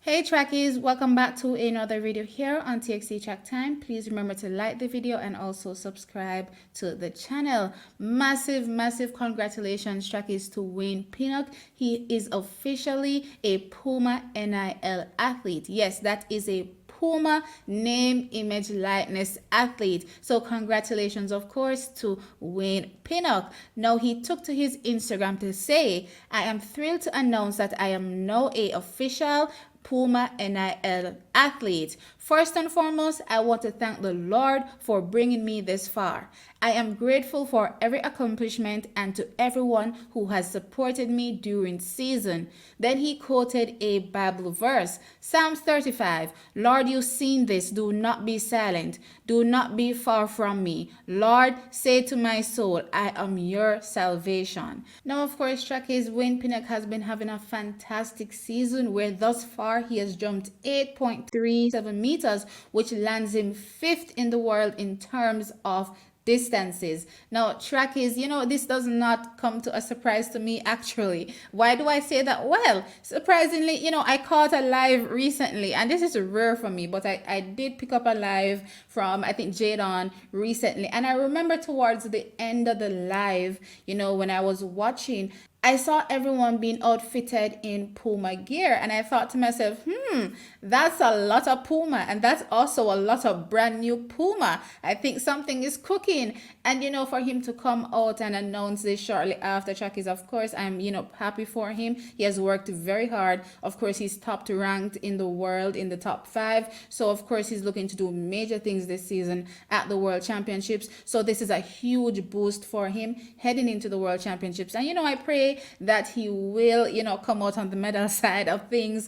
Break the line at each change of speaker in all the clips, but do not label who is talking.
Hey trackies, welcome back to another video here on TXC Track Time. Please remember to like the video and also subscribe to the channel. Massive congratulations trackies to Wayne Pinnock. He is officially a Puma NIL athlete. Yes, that is a Puma name, image, likeness athlete. So congratulations, of course, to Wayne Pinnock. Now he took to his Instagram to say, I am thrilled to announce that I am now a official Puma NIL athlete. First and foremost, I want to thank the Lord for bringing me this far. I am grateful for every accomplishment and to everyone who has supported me during season. Then he quoted a Bible verse, Psalms 35, Lord, you've seen this, do not be silent, do not be far from me. Lord, say to my soul, I am your salvation. Now, of course, trackies, Wayne Pinnock has been having a fantastic season where thus far he has jumped 8.37 meters, which lands him 5th in the world in terms of distances. Now, trackies, this does not come to a surprise to me actually. Why do I say that? Well, surprisingly, I caught a live recently, and this is rare for me, but I did pick up a live from, I think, Jadon recently. And I remember towards the end of the live, when I was watching, I saw everyone being outfitted in Puma gear, and I thought to myself, that's a lot of Puma, and that's also a lot of brand new Puma. I think something is cooking. And for him to come out and announce this shortly after trackies, of course, I'm happy for him. He has worked very hard. Of course, he's top ranked in the world in the top 5. So of course, he's looking to do major things this season at the World Championships. So this is a huge boost for him heading into the World Championships. And I pray that he will, come out on the medal side of things,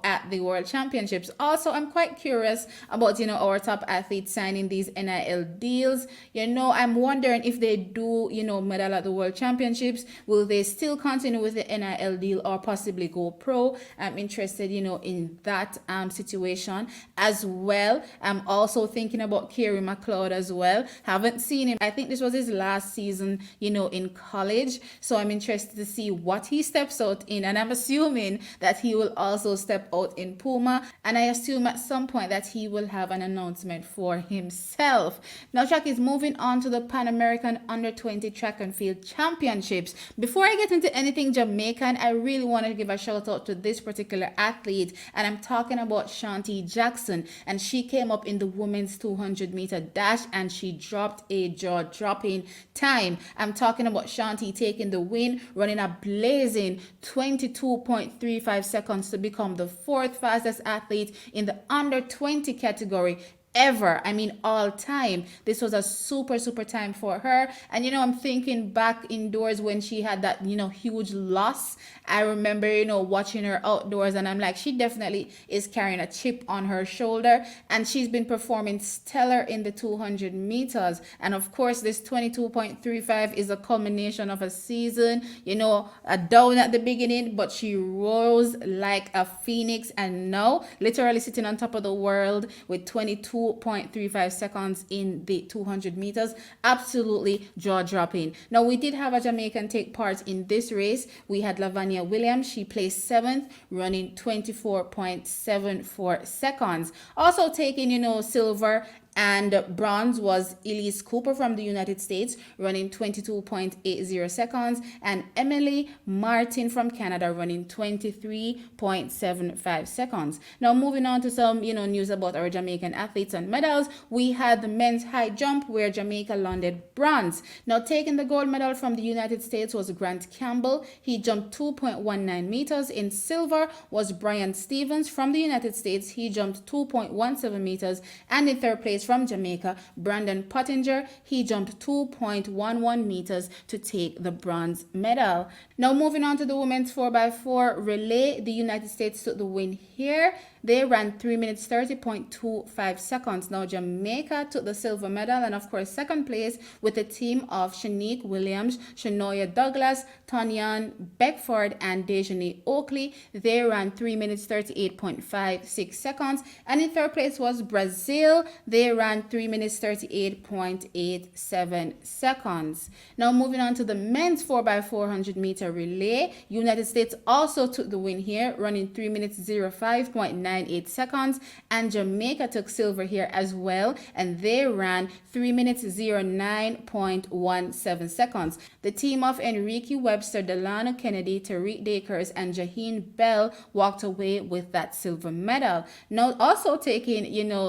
at the World Championships. Also, I'm quite curious about, our top athletes signing these NIL deals. I'm wondering if they do, medal at the World Championships, will they still continue with the NIL deal or possibly go pro? I'm interested, in that situation as well. I'm also thinking about Kerry McLeod as well. Haven't seen him. I think this was his last season, in college. So I'm interested to see what he steps out in. And I'm assuming that he will also step out in Puma. And I assume at some point that he will have an announcement for himself. Now, track is moving on to the Pan American Under-20 Track and Field Championships. Before I get into anything Jamaican, I really want to give a shout out to this particular athlete. And I'm talking about Shawnti Jackson. And she came up in the women's 200-meter dash and she dropped a jaw-dropping time. I'm talking about Shawnti taking the win, running a blazing 22.35 seconds to become the 4th fastest athlete in the under-20 category ever. I mean, all time. This was a super time for her. And I'm thinking back indoors when she had that huge loss. I remember watching her outdoors, and I'm like, she definitely is carrying a chip on her shoulder, and she's been performing stellar in the 200 meters. And of course, this 22.35 is a culmination of a season, a down at the beginning, but she rose like a phoenix, and now literally sitting on top of the world with 22.35 seconds in the 200 meters. Absolutely jaw-dropping. Now, we did have a Jamaican take part in this race. We had Lavanya Williams. She placed 7th, running 24.74 seconds. Also taking, silver and bronze was Elise Cooper from the United States, running 22.80 seconds, and Emily Martin from Canada, running 23.75 seconds. Now, moving on to some, news about our Jamaican athletes and medals. We had the men's high jump where Jamaica landed bronze. Now, taking the gold medal from the United States was Grant Campbell. He jumped 2.19 meters. In silver was Brian Stevens from the United States. He jumped 2.17 meters. And in 3rd place from Jamaica, Brandon Pottinger, he jumped 2.11 meters to take the bronze medal. Now, moving on to the women's 4x4 relay, the United States took the win here. They ran 3 minutes 30.25 seconds. Now, Jamaica took the silver medal, and of course, 2nd place with a team of Shanique Williams, Shanoya Douglas, Tanyan Beckford, and Dejani Oakley. They ran 3 minutes 38.56 seconds. And in 3rd place was Brazil. They ran 3 minutes 38.87 seconds. Now moving on to the men's 4x400 meter relay, United States also took the win here, running 3 minutes 05.98 seconds, and Jamaica took silver here as well, and they ran 3 minutes 09.17 seconds. The team of Enrique Webster, Delano Kennedy, Tariq Dakers, and Jaheen Bell walked away with that silver medal. Now also taking,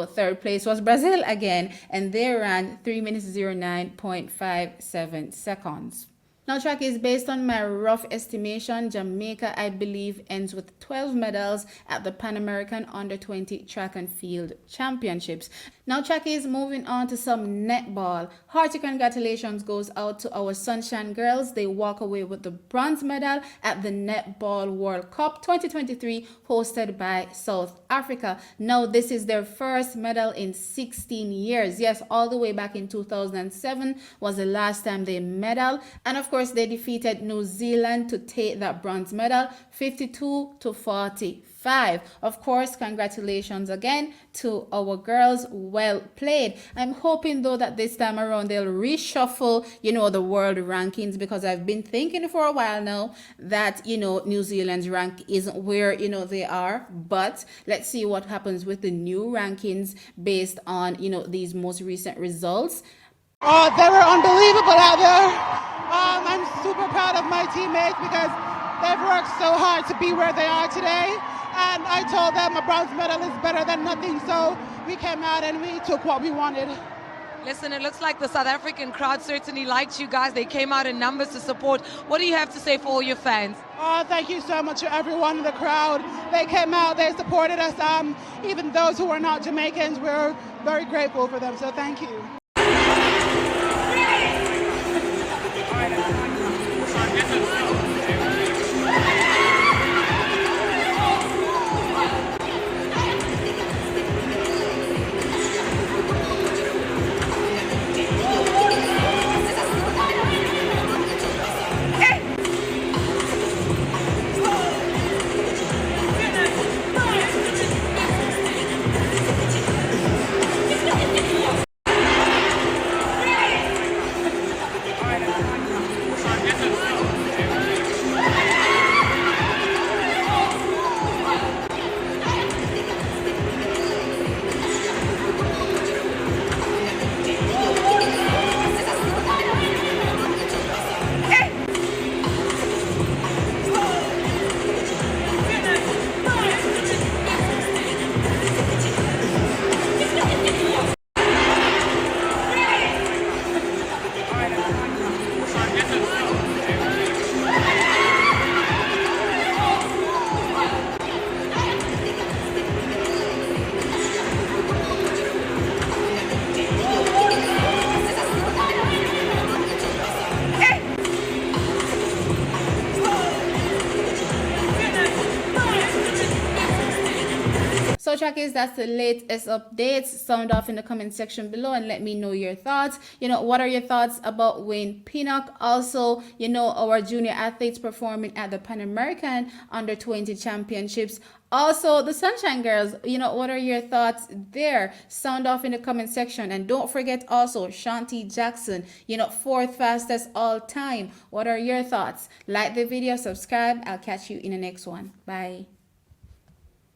third place was Brazil again, and they ran 3 minutes 09.57 seconds. Now, track is based on my rough estimation. Jamaica, I believe, ends with 12 medals at the Pan American Under 20 Track and Field Championships. Now, track is moving on to some netball. Hearty congratulations goes out to our Sunshine girls. They walk away with the bronze medal at the Netball World Cup 2023 hosted by South Africa. Now, this is their first medal in 16 years. Yes, all the way back in 2007 was the last time they medaled. And of course, they defeated New Zealand to take that bronze medal 52-45. Of course, congratulations again to our girls. Well played. I'm hoping though that this time around they'll reshuffle, the world rankings, because I've been thinking for a while now that, New Zealand's rank isn't where, they are. But let's see what happens with the new rankings based on, these most recent results.
They were unbelievable out there. I'm super proud of my teammates because they've worked so hard to be where they are today. And I told them a bronze medal is better than nothing. So we came out and we took what we wanted.
Listen, it looks like the South African crowd certainly liked you guys. They came out in numbers to support. What do you have to say for all your fans?
Thank you so much to everyone in the crowd. They came out, they supported us. Even those who are not Jamaicans, we're very grateful for them. So thank you.
So trackers, that's the latest updates. Sound off in the comment section below and let me know your thoughts. What are your thoughts about Wayne Pinnock? Also, our junior athletes performing at the Pan American Under 20 Championships. Also, the Sunshine Girls, what are your thoughts there? Sound off in the comment section. And don't forget also Shawnti Jackson, 4th fastest all time. What are your thoughts? Like the video, subscribe. I'll catch you in the next one. Bye.